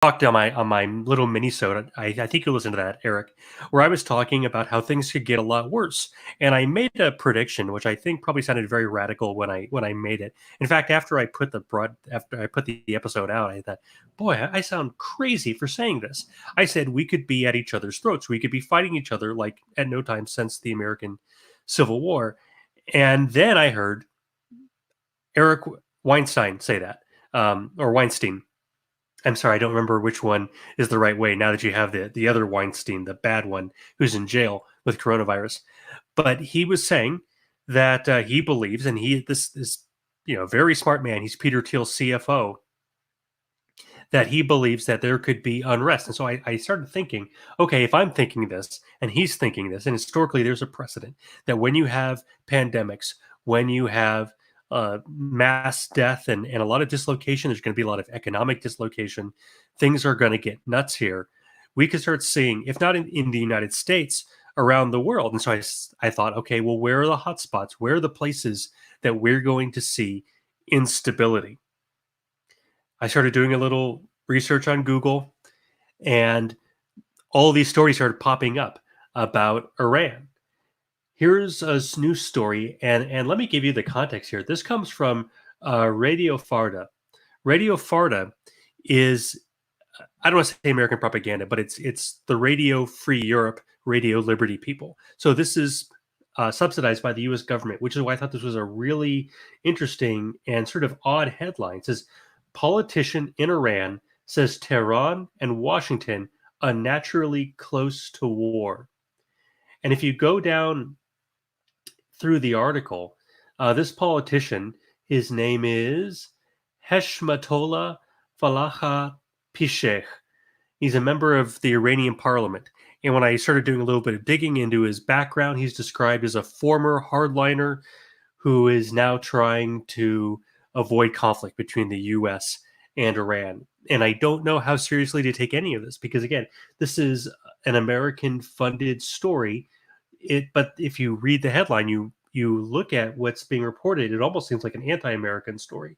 talked on my little mini-sode. I think you listened to that, Eric, where I was talking about how things could get a lot worse, and I made a prediction, which I think probably sounded very radical when I made it. In fact, after I put the episode out, I thought, boy, I sound crazy for saying this. I said we could be at each other's throats. We could be fighting each other like at no time since the American Civil War, and then I heard Eric Weinstein say that, or Weinstein. I'm sorry, I don't remember which one is the right way now that you have the other Weinstein, the bad one, who's in jail with coronavirus. But he was saying that he believes, and this very smart man, he's Peter Thiel's CFO, that he believes that there could be unrest. And so I started thinking, okay, if I'm thinking this and he's thinking this, and historically there's a precedent that when you have pandemics, when you have mass death and a lot of dislocation, there's going to be a lot of economic dislocation. Things are going to get nuts here. We could start seeing, if not in the United States, around the world. And so I thought, okay, well, where are the hot spots? Where are the places that we're going to see instability? I started doing a little research on Google, and all these stories started popping up about Iran. Here's a new story, and let me give you the context here. This comes from Radio Farda. Radio Farda is, I don't want to say American propaganda, but it's the Radio Free Europe, Radio Liberty people. So this is subsidized by the U.S. government, which is why I thought this was a really interesting and sort of odd headline. It says, politician in Iran says Tehran and Washington unnaturally close to war. And if you go down through the article, this politician, his name is Heshmatollah Falaha Pishech. He's a member of the Iranian parliament. And when I started doing a little bit of digging into his background, he's described as a former hardliner who is now trying to avoid conflict between the U.S. and Iran. And I don't know how seriously to take any of this because, again, this is an American-funded story. But if you read the headline, you look at what's being reported, it almost seems like an anti-American story.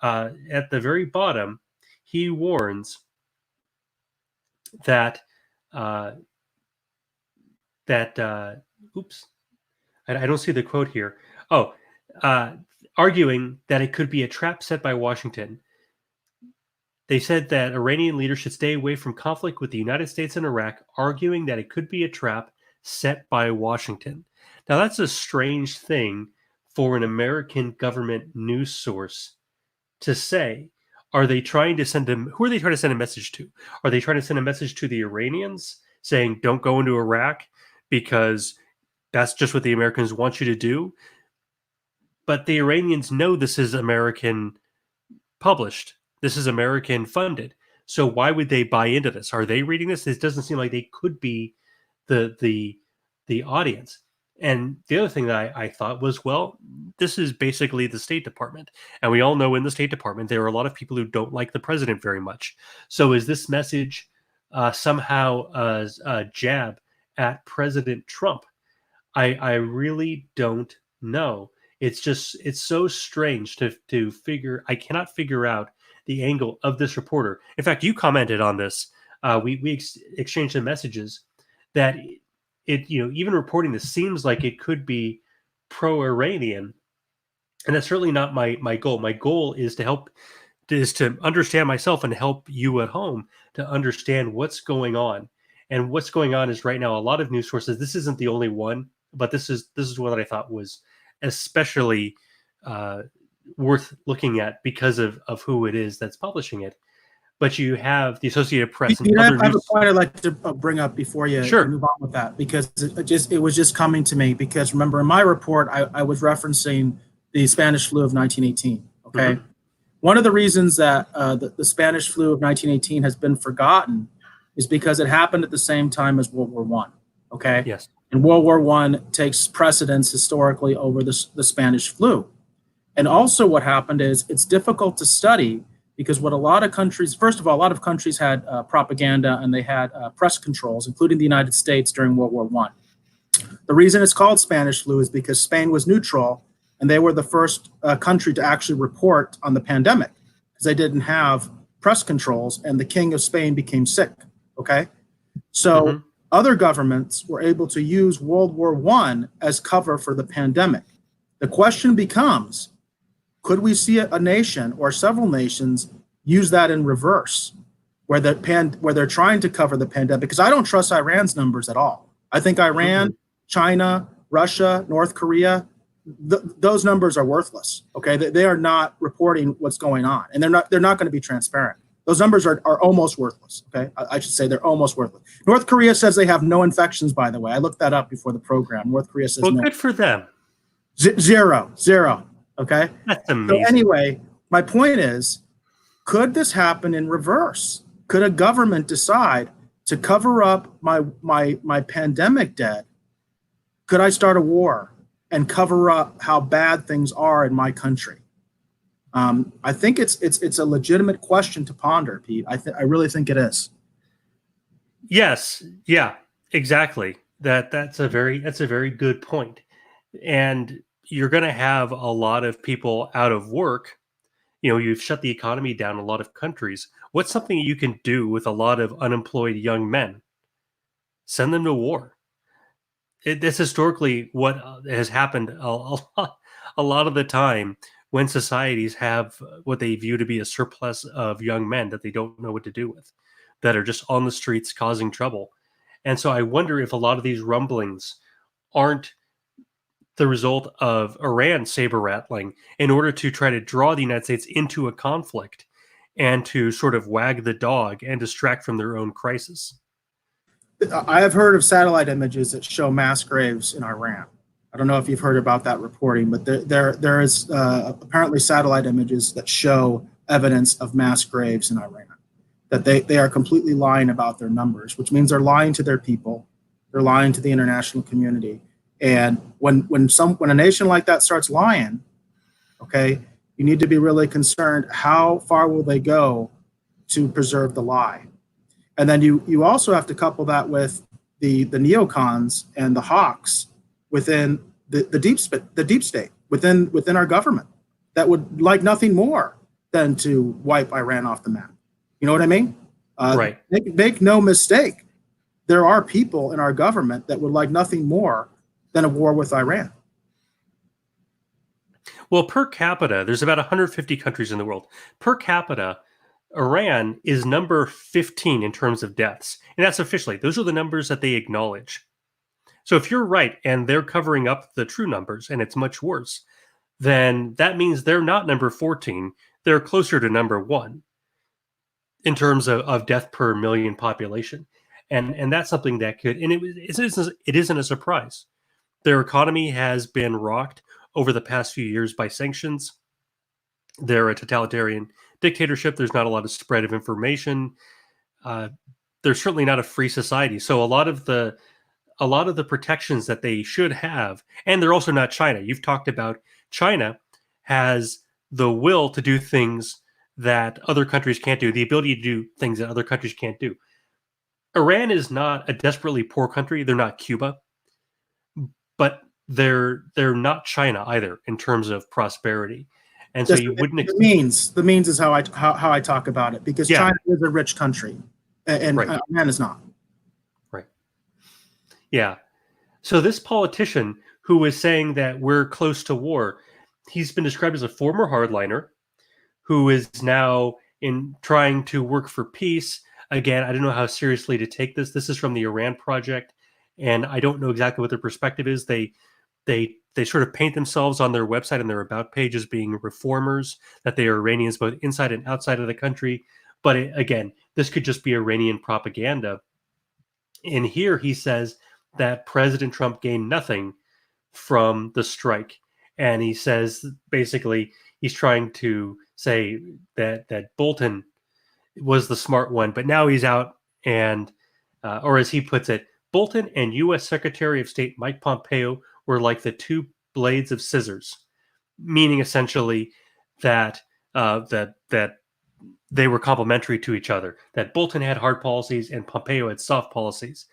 At the very bottom, he warns that oops, I don't see the quote here. Arguing that it could be a trap set by Washington. They said that Iranian leaders should stay away from conflict with the United States and Iraq, arguing that it could be a trap set by Washington. Now, that's a strange thing for an American government news source to say. Are they trying to send them? Who are they trying to send a message to? Are they trying to send a message to the Iranians saying, don't go into Iraq because that's just what the Americans want you to do? But the Iranians know this is American published. This is American funded. So why would they buy into this? Are they reading this? This doesn't seem like they could be the audience. And the other thing that I thought was, well, this is basically the State Department. And we all know in the State Department, there are a lot of people who don't like the president very much. So is this message somehow a jab at President Trump? I really don't know. It's so strange to figure. I cannot figure out the angle of this reporter. In fact, you commented on this. We exchanged some messages that even reporting this seems like it could be pro-Iranian, and that's certainly not my goal. My goal is to understand myself and help you at home to understand what's going on. And what's going on is right now a lot of news sources. This isn't the only one, but this is one that I thought was especially worth looking at because of who it is that's publishing it. But you have the Associated Press and other news. I have a point I'd like to bring up before you move on with that, because it was just coming to me. Because remember, in my report, I was referencing the Spanish flu of 1918. Okay, mm-hmm. One of the reasons that the Spanish flu of 1918 has been forgotten is because it happened at the same time as World War I. Okay. Yes. And World War I takes precedence historically over the Spanish flu. And also, what happened is it's difficult to study. Because what a lot of countries, first of all, a lot of countries had propaganda and they had press controls, including the United States during World War I. The reason it's called Spanish flu is because Spain was neutral and they were the first country to actually report on the pandemic because they didn't have press controls, and the king of Spain became sick. Okay, so Mm-hmm. other governments were able to use World War I as cover for the pandemic. The question becomes, could we see a nation or several nations use that in reverse, where they're trying to cover the pandemic? Because I don't trust Iran's numbers at all. I think Iran, Mm-hmm. China, Russia, North Korea, those numbers are worthless. Okay, they are not reporting what's going on, and they're not going to be transparent. Those numbers are almost worthless. Okay, I should say they're almost worthless. North Korea says they have no infections. By the way, I looked that up before the program. North Korea says Well, no, good for them. zero. Okay, That's so amazing. anyway, my point is, could this happen in reverse? Could a government decide to cover up my pandemic debt? Could I start a war and cover up how bad things are in my country? I think it's a legitimate question to ponder, Pete. I really think it is. Yes, yeah, exactly. That's a very good point. And you're going to have a lot of people out of work. You've shut the economy down in a lot of countries. What's something you can do with a lot of unemployed young men? Send them to war. That's historically what has happened a lot of the time when societies have what they view to be a surplus of young men that they don't know what to do with, that are just on the streets causing trouble. And so I wonder if a lot of these rumblings aren't the result of Iran saber rattling in order to try to draw the United States into a conflict and to sort of wag the dog and distract from their own crisis. I have heard of satellite images that show mass graves in Iran. I don't know if you've heard about that reporting, but there is apparently satellite images that show evidence of mass graves in Iran. That they are completely lying about their numbers, which means they're lying to their people, they're lying to the international community. And when a nation like that starts lying, okay, you need to be really concerned. How far will they go to preserve the lie? And then you also have to couple that with the neocons and the hawks within the deep state within our government that would like nothing more than to wipe Iran off the map. You know what I mean? Right. Make no mistake. There are people in our government that would like nothing more than a war with Iran. Well, per capita, there's about 150 countries in the world. Per capita, Iran is number 15 in terms of deaths. And that's officially, those are the numbers that they acknowledge. So if you're right and they're covering up the true numbers and it's much worse, then that means they're not number 14. They're closer to number 1 in terms of death per million population. And that's something that could, and it isn't a surprise. Their economy has been rocked over the past few years by sanctions. They're a totalitarian dictatorship. There's not a lot of spread of information. They're certainly not a free society. So a lot of the protections that they should have, and they're also not China. You've talked about China has the will to do things that other countries can't do, the ability to do things that other countries can't do. Iran is not a desperately poor country. They're not Cuba, but they're not China either in terms of prosperity. And so Just you wouldn't. the means is how I talk about it, because Yeah, China is a rich country and right, Iran is not. right. Yeah. So this politician who was saying that we're close to war, he's been described as a former hardliner who is now in trying to work for peace. Again, I don't know how seriously to take this. This is from the Iran Project, and I don't know exactly what their perspective is. They sort of paint themselves on their website and their about page as being reformers, that they are Iranians both inside and outside of the country. But again, this could just be Iranian propaganda. And here he says that President Trump gained nothing from the strike. And he says basically he's trying to say that Bolton was the smart one, but now he's out and, or as he puts it, Bolton and U.S. Secretary of State Mike Pompeo were like the two blades of scissors, meaning essentially that that they were complementary to each other. That Bolton had hard policies and Pompeo had soft policies.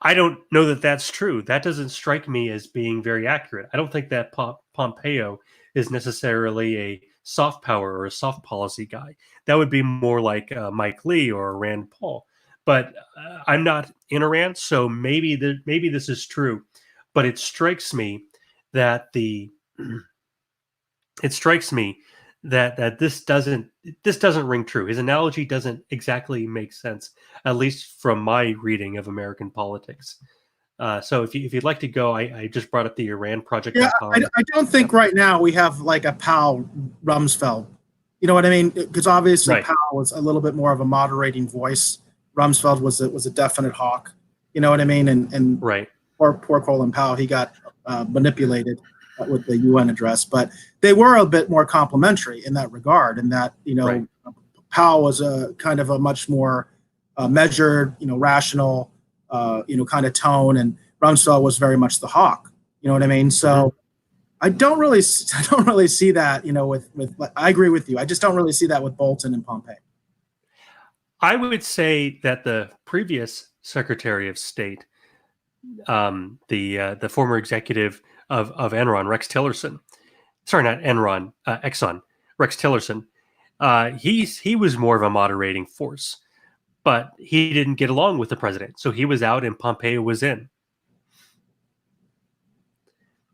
I don't know that that's true. That doesn't strike me as being very accurate. I don't think that Pompeo is necessarily a soft power or a soft policy guy. That would be more like Mike Lee or Rand Paul. But I'm not in Iran, so maybe this is true. But it strikes me that this doesn't ring true. His analogy doesn't exactly make sense, at least from my reading of American politics. So if you'd like to go, I just brought up the IranProject.com. Yeah, I don't think right now we have like a Powell Rumsfeld. You know what I mean? Because obviously Right. Powell was a little bit more of a moderating voice. Rumsfeld was a definite hawk. You know what I mean? And Right. poor Colin Powell, he got manipulated with the UN address, but they were a bit more complimentary in that regard. In that, Right. Powell was a kind of a much more measured, rational, kind of tone, and Rumsfeld was very much the hawk. You know what I mean? So I don't really see that. I agree with you. I just don't really see that with Bolton and Pompeo. I would say that the previous Secretary of State, the former executive of Enron, Rex Tillerson, sorry, not Enron, Exxon, Rex Tillerson, he was more of a moderating force, but he didn't get along with the president, so he was out and Pompeo was in.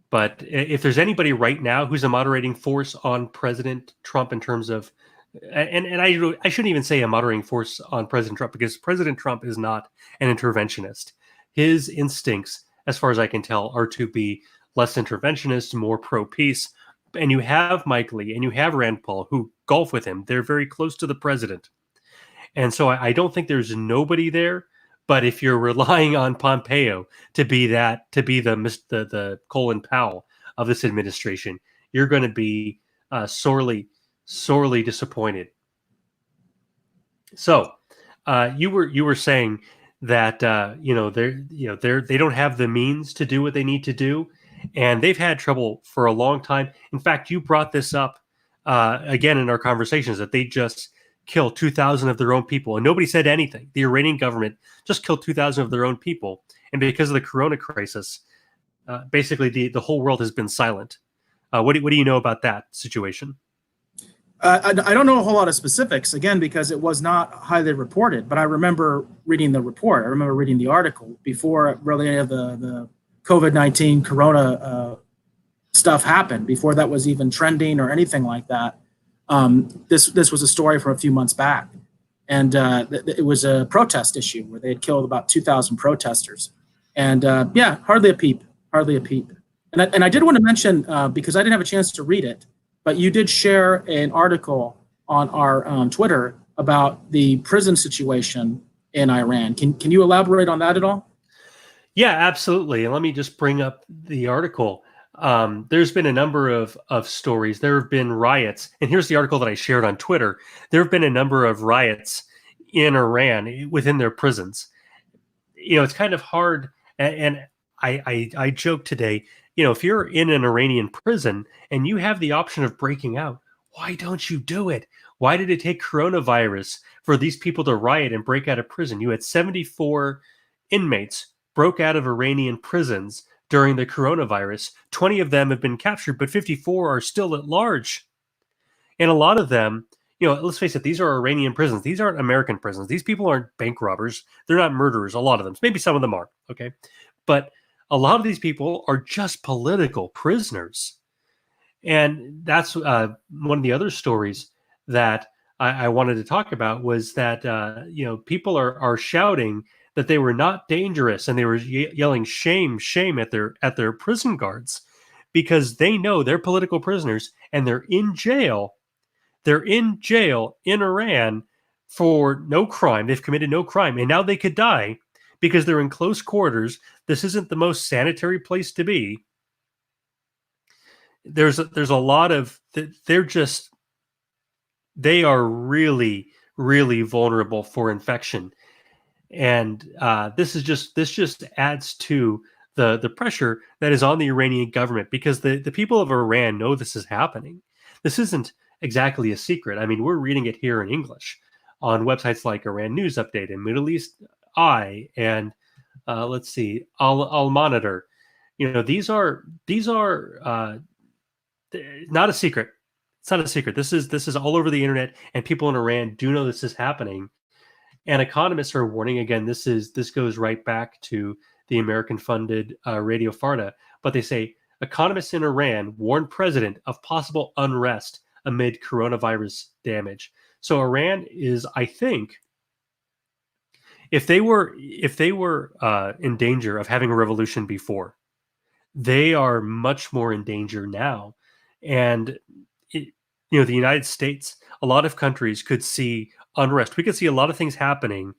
But if there's anybody right now who's a moderating force on President Trump in terms of, and I shouldn't even say a moderating force on President Trump, because President Trump is not an interventionist. His instincts, as far as I can tell, are to be less interventionist, more pro-peace. And you have Mike Lee and you have Rand Paul who golf with him. They're very close to the president. And so I don't think there's nobody there. But if you're relying on Pompeo to be the Colin Powell of this administration, you're going to be sorely disappointed. So you were saying that they don't have the means to do what they need to do, and they've had trouble for a long time. In fact, you brought this up again in our conversations, that they just killed 2,000 of their own people, and nobody said anything. The Iranian government just killed 2,000 of their own people, and because of the corona crisis, basically the whole world has been silent. What do you know about that situation? I don't know a whole lot of specifics, again, because it was not highly reported, but I remember reading the report. I remember reading the article before really any of the COVID-19 corona stuff happened, before that was even trending or anything like that. This was a story from a few months back, and it was a protest issue where they had killed about 2,000 protesters, and hardly a peep. And I did want to mention, because I didn't have a chance to read it, but you did share an article on our Twitter about the prison situation in Iran. Can you elaborate on that at all? Yeah, absolutely. And let me just bring up the article. There's been a number of stories. There have been riots, and here's the article that I shared on Twitter. There have been a number of riots in Iran within their prisons. It's kind of hard, and I joked today. If you're in an Iranian prison and you have the option of breaking out, why don't you do it? Why did it take coronavirus for these people to riot and break out of prison? You had 74 inmates broke out of Iranian prisons during the coronavirus. 20 of them have been captured, but 54 are still at large. And a lot of them, let's face it, these are Iranian prisons. These aren't American prisons. These people aren't bank robbers. They're not murderers, a lot of them. Maybe some of them are, okay? But a lot of these people are just political prisoners. And that's one of the other stories that I wanted to talk about, was that, people are shouting that they were not dangerous, and they were yelling shame, shame at their prison guards, because they know they're political prisoners and they're in jail. They're in jail in Iran for no crime. They've committed no crime, and now they could die because they're in close quarters. This isn't the most sanitary place to be. There's a lot of, they are really, really vulnerable for infection. And this just adds to the pressure that is on the Iranian government, because the people of Iran know this is happening. This isn't exactly a secret. I mean, we're reading it here in English on websites like Iran News Update and Middle East Eye and let's see, Al Monitor. These are not a secret. It's not a secret. This is all over the internet, and people in Iran do know this is happening. And economists are warning again. This goes right back to the American-funded radio Farda. But they say economists in Iran warn president of possible unrest amid coronavirus damage. So Iran is, I think, if they were in danger of having a revolution before, they are much more in danger now. And the United States, a lot of countries could see unrest. We could see a lot of things happening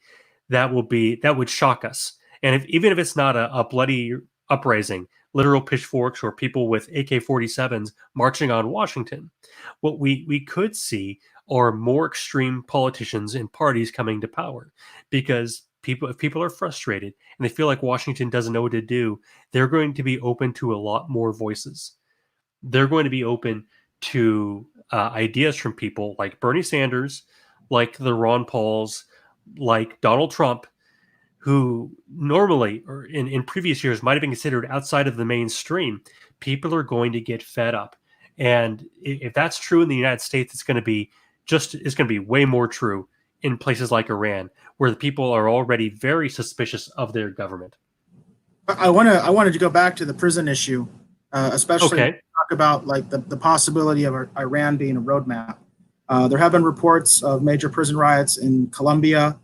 that would shock us. And even if it's not a bloody uprising, literal pitchforks or people with AK-47s marching on Washington, what we could see are more extreme politicians and parties coming to power, because if people are frustrated and they feel like Washington doesn't know what to do, they're going to be open to a lot more voices. They're going to be open to ideas from people like Bernie Sanders, like the Ron Pauls, like Donald Trump, who normally or in previous years might have been considered outside of the mainstream. People are going to get fed up. And if that's true in the United States, it's going to be way more true in places like Iran, where the people are already very suspicious of their government. I wanted to go back to the prison issue, especially Okay. talk about like the possibility of Iran being a roadmap. There have been reports of major prison riots in Colombia.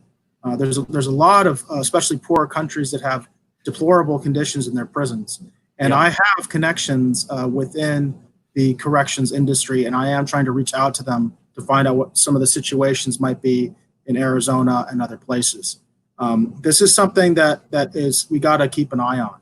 There's a lot of especially poor countries that have deplorable conditions in their prisons, and I have connections within the corrections industry, and I am trying to reach out to them to find out what some of the situations might be in Arizona and other places. This is something that is we got to keep an eye on,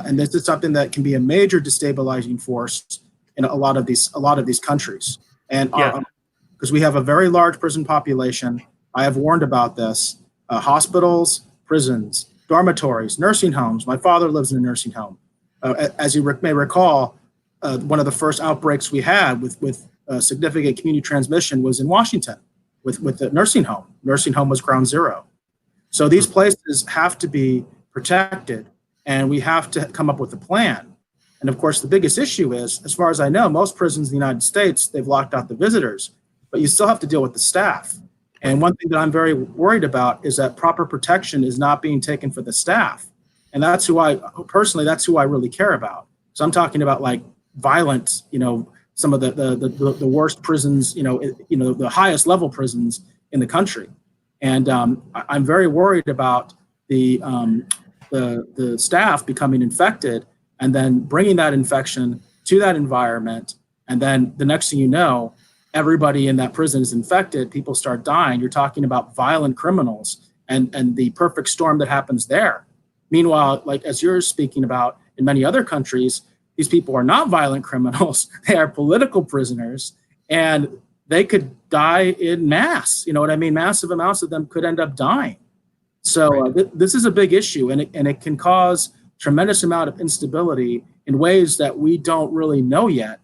and this is something that can be a major destabilizing force in a lot of these countries. And because we have a very large prison population, I have warned about this. Hospitals, prisons, dormitories, nursing homes. My father lives in a nursing home. As you may recall, one of the first outbreaks we had with significant community transmission was in Washington with the nursing home. Nursing home was ground zero. So these places have to be protected, and we have to come up with a plan. And of course, the biggest issue is, as far as I know, most prisons in the United States, they've locked out the visitors, but you still have to deal with the staff. And one thing that I'm very worried about is that proper protection is not being taken for the staff. And that's who I really care about. So I'm talking about like violent, some of the worst prisons, the highest level prisons in the country. And I'm very worried about the staff becoming infected and then bringing that infection to that environment. And then the next thing you know, everybody in that prison is infected, people start dying. You're talking about violent criminals and the perfect storm that happens there. Meanwhile, like as you're speaking about in many other countries, these people are not violent criminals. They are political prisoners, and they could die in mass. You know what I mean? Massive amounts of them could end up dying. So this is a big issue, and it can cause tremendous amount of instability in ways that we don't really know yet,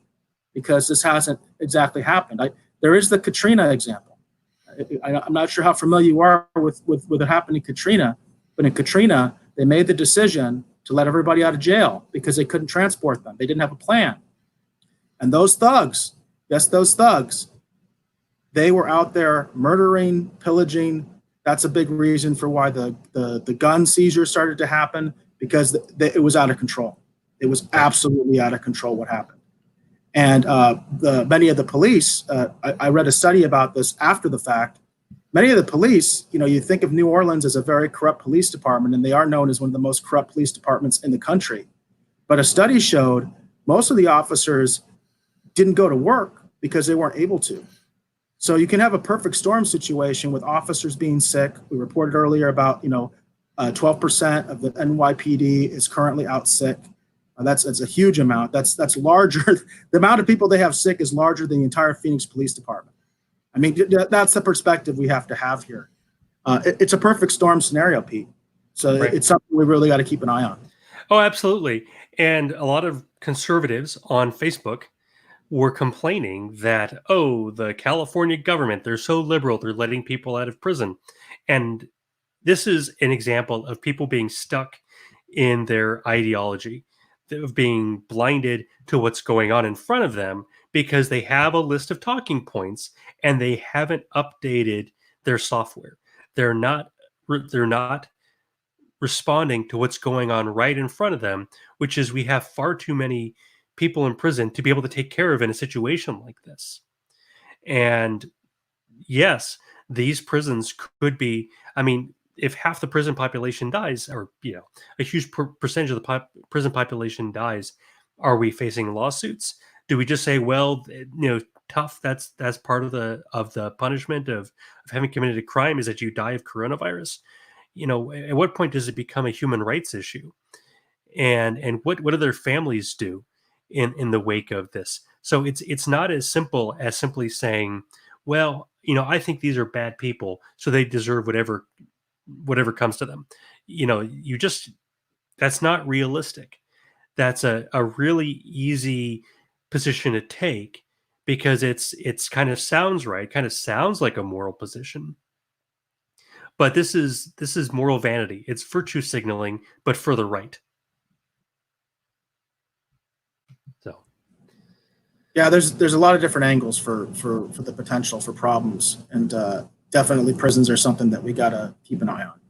because this hasn't exactly happened. There is the Katrina example. I'm not sure how familiar you are with what happened in Katrina, but in Katrina, they made the decision to let everybody out of jail because they couldn't transport them. They didn't have a plan. And those thugs, they were out there murdering, pillaging. That's a big reason for why the gun seizures started to happen, because it was out of control. It was absolutely out of control what happened. And many of the police, I read a study about this after the fact. Many of the police, you think of New Orleans as a very corrupt police department, and they are known as one of the most corrupt police departments in the country. But a study showed most of the officers didn't go to work because they weren't able to. So you can have a perfect storm situation with officers being sick. We reported earlier about 12% of the NYPD is currently out sick. That's a huge amount. That's larger. The amount of people they have sick is larger than the entire Phoenix Police Department. I mean, that's the perspective we have to have here. It's a perfect storm scenario, Pete. So it's something we really got to keep an eye on. Oh, absolutely. And a lot of conservatives on Facebook were complaining that, the California government, they're so liberal, they're letting people out of prison. And this is an example of people being stuck in their ideology, of being blinded to what's going on in front of them because they have a list of talking points and they haven't updated their software. They're not they're not responding to what's going on right in front of them, which is we have far too many people in prison to be able to take care of in a situation like this. And yes, these prisons could be, I mean, if half the prison population dies, or a huge percentage of the prison population dies, are we facing lawsuits? Do we just say, well, tough, that's part of the punishment of having committed a crime, is that you die of coronavirus? At what point does it become a human rights issue? And what do their families do in the wake of this? So it's not as simple as simply saying, well, I think these are bad people, so they deserve whatever comes to them. That's not realistic. That's a really easy position to take, because it's kind of sounds right, kind of sounds like a moral position. But this is moral vanity. It's virtue signaling, but for the right. So, yeah, there's a lot of different angles for the potential for problems, and definitely prisons are something that we gotta keep an eye on.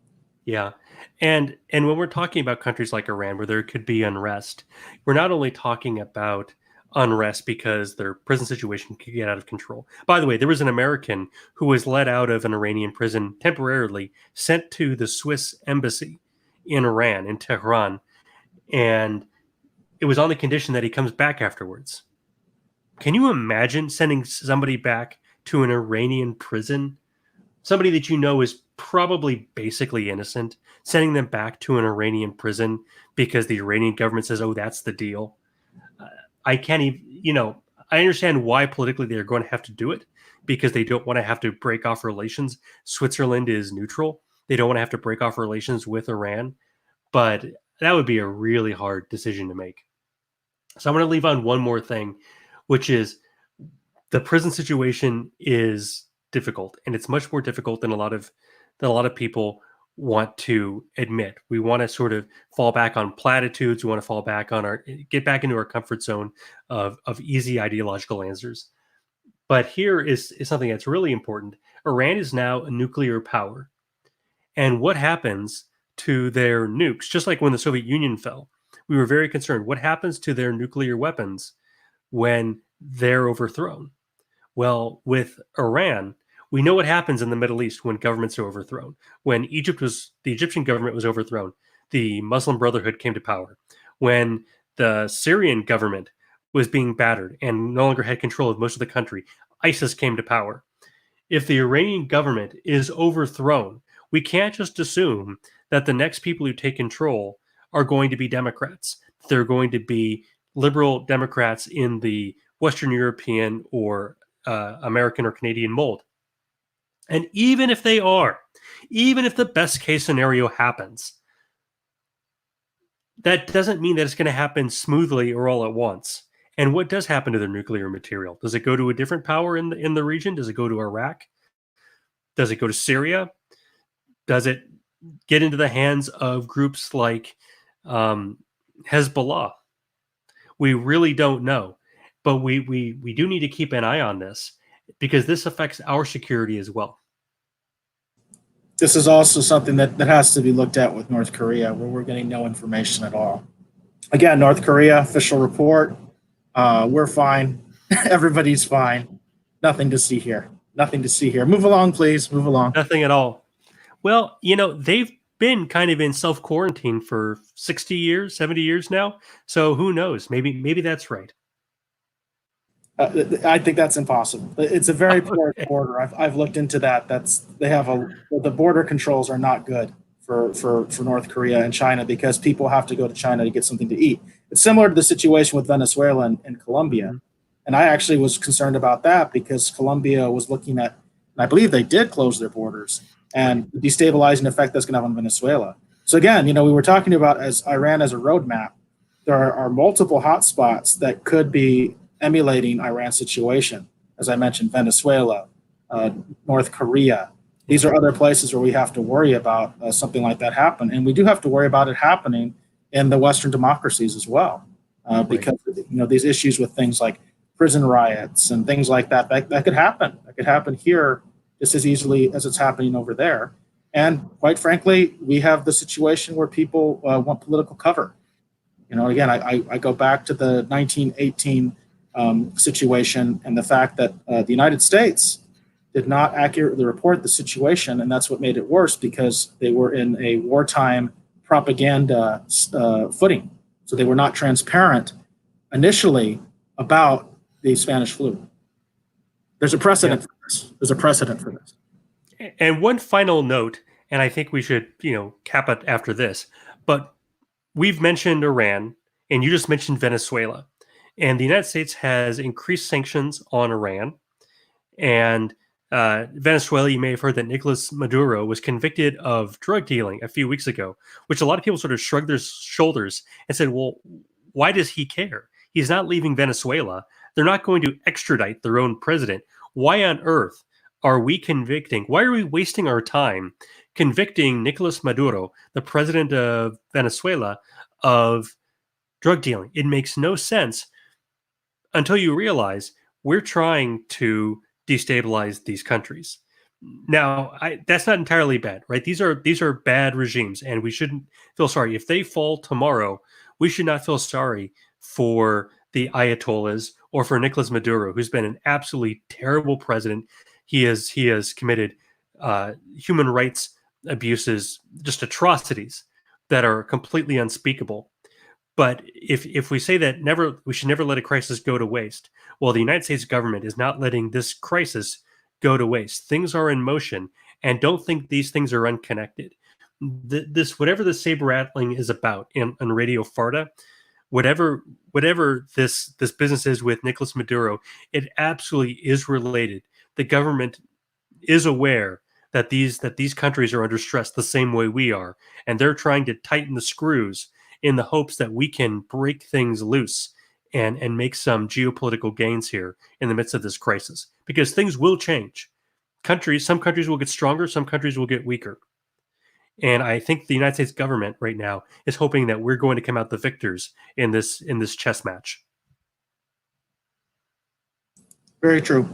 yeah. And when we're talking about countries like Iran where there could be unrest, we're not only talking about unrest because their prison situation could get out of control. By the way, there was an American who was let out of an Iranian prison temporarily, sent to the Swiss embassy in Iran, in Tehran, and it was on the condition that he comes back afterwards. Can you imagine sending somebody back to an Iranian prison? Somebody that is probably basically innocent, sending them back to an Iranian prison because the Iranian government says, oh, that's the deal. I can't even, I understand why politically they're going to have to do it, because they don't want to have to break off relations. Switzerland is neutral. They don't want to have to break off relations with Iran, but that would be a really hard decision to make. So I'm going to leave on one more thing, which is the prison situation is difficult, and it's much more difficult than a lot of people want to admit. We want to sort of fall back on platitudes. We want to fall back on get back into our comfort zone of easy ideological answers. But here is something that's really important. Iran is now a nuclear power. And what happens to their nukes? Just like when the Soviet Union fell, we were very concerned. What happens to their nuclear weapons when they're overthrown? Well, with Iran, we know what happens in the Middle East when governments are overthrown. When the Egyptian government was overthrown, the Muslim Brotherhood came to power. When the Syrian government was being battered and no longer had control of most of the country, ISIS came to power. If the Iranian government is overthrown, we can't just assume that the next people who take control are going to be Democrats. They're going to be liberal Democrats in the Western European or American or Canadian mold. And even if they are, even if the best case scenario happens, that doesn't mean that it's going to happen smoothly or all at once. And what does happen to their nuclear material? Does it go to a different power in the region? Does it go to Iraq? Does it go to Syria? Does it get into the hands of groups like Hezbollah? We really don't know. But we do need to keep an eye on this, because this affects our security as well. This is also something that has to be looked at with North Korea, where we're getting no information at all. Again, North Korea, official report, we're fine. Everybody's fine. Nothing to see here. Nothing to see here. Move along, please. Move along. Nothing at all. Well, they've been kind of in self-quarantine for 60 years, 70 years now. So who knows? Maybe that's right. I think that's impossible. It's a very poor border. I've looked into that. The border controls are not good for North Korea and China, because people have to go to China to get something to eat. It's similar to the situation with Venezuela and Colombia. Mm-hmm. And I actually was concerned about that, because Colombia was looking at, and I believe they did close their borders, and the destabilizing effect that's going to have on Venezuela. So again, we were talking about as Iran as a roadmap. There are multiple hotspots that could be emulating Iran's situation. As I mentioned, Venezuela, North Korea. These are other places where we have to worry about something like that happen. And we do have to worry about it happening in the Western democracies as well, because these issues with things like prison riots and things like that. That could happen. That could happen here just as easily as it's happening over there. And quite frankly, we have the situation where people want political cover. Again, I go back to the 1918 situation and the fact that the United States did not accurately report the situation, and that's what made it worse because they were in a wartime propaganda footing. So they were not transparent initially about the Spanish flu. There's a precedent for this. There's a precedent for this. And one final note, and I think we should, cap it after this, but we've mentioned Iran, and you just mentioned Venezuela. And the United States has increased sanctions on Iran. And Venezuela, you may have heard that Nicolas Maduro was convicted of drug dealing a few weeks ago, which a lot of people sort of shrugged their shoulders and said, well, why does he care? He's not leaving Venezuela. They're not going to extradite their own president. Why on earth are we convicting? Why are we wasting our time convicting Nicolas Maduro, the president of Venezuela, of drug dealing? It makes no sense until you realize we're trying to destabilize these countries. Now, that's not entirely bad, right? These are bad regimes, and we shouldn't feel sorry. If they fall tomorrow, we should not feel sorry for the Ayatollahs or for Nicolas Maduro, who's been an absolutely terrible president. He has committed human rights abuses, just atrocities that are completely unspeakable. But if we say that we should never let a crisis go to waste, well, the United States government is not letting this crisis go to waste. Things are in motion, and don't think these things are unconnected. This whatever the saber rattling is about on Radio Farda, whatever this business is with Nicolas Maduro, it absolutely is related. The government is aware that these countries are under stress the same way we are, and they're trying to tighten the screws in the hopes that we can break things loose and make some geopolitical gains here in the midst of this crisis, because things will change. Some countries will get stronger, some countries will get weaker. And I think the United States government right now is hoping that we're going to come out the victors in this chess match. Very true.